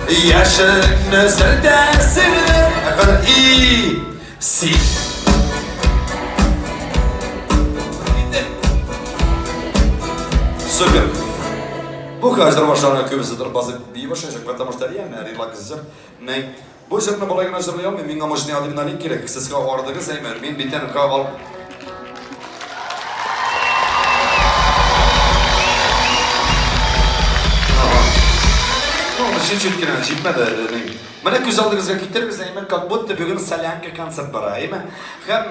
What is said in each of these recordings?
Yaşın neredesin? Efendim iyisi. Süper. Bu kadar başlarına köpüsüdür. Bazı bir başlayacak. Потому что реально релаксизм. Men bu жерni bolaga hazırlayam. Menga mashina adrenalin kerak. Sizga ordaga saymer. Men bitan qaval. Чуть-чуть житмеді. Міне көз алдыңызға кеттеріңіз, как будто бүгін солянка концерт бар, Һәм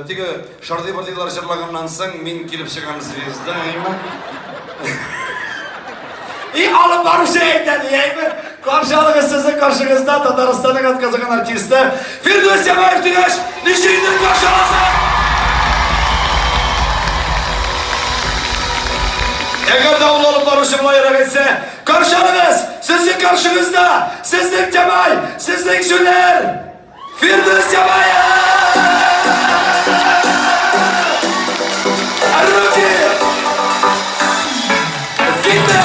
теге шардай-бардайлар жырлағаннан соң мен келіп шығам звезда, И алып барушы айтады, Қаршалығы сіздің қаршыңызда Татарстанның атқазған артисті Фирдус Жабаев Түгеш, нешейдің қаршаласы! Eğer davul olup barışımla yere geçse, karşınız, sizin karşınızda, sizin Cemal, sizin Şüler, Firdevs Cemal'e! Arruti! Gitti!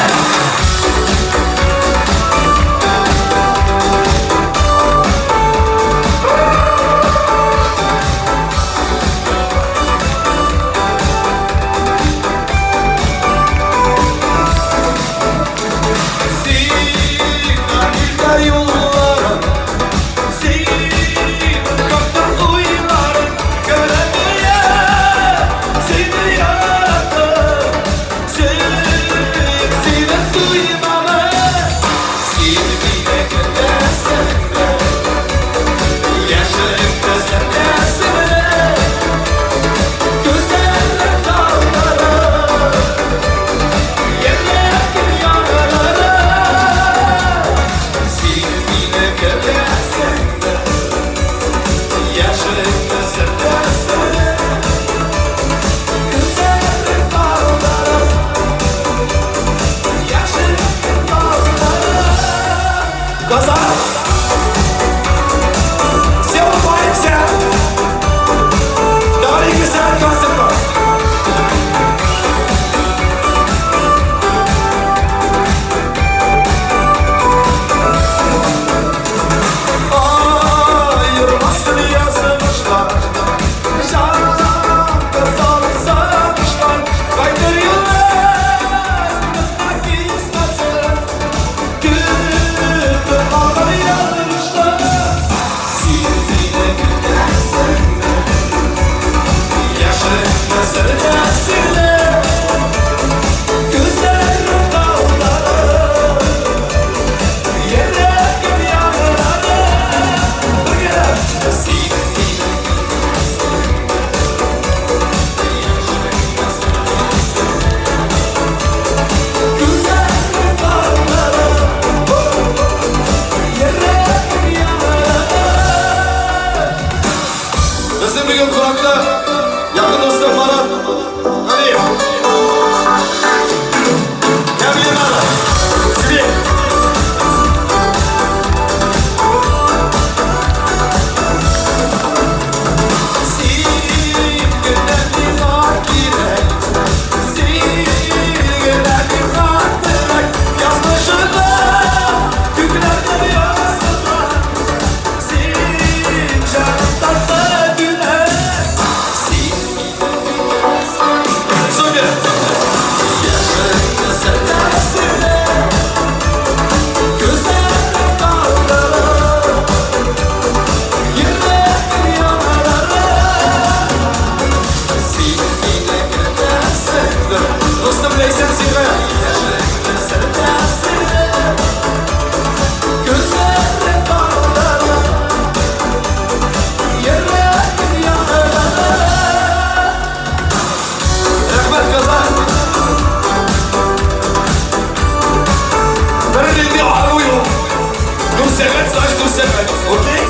Okey?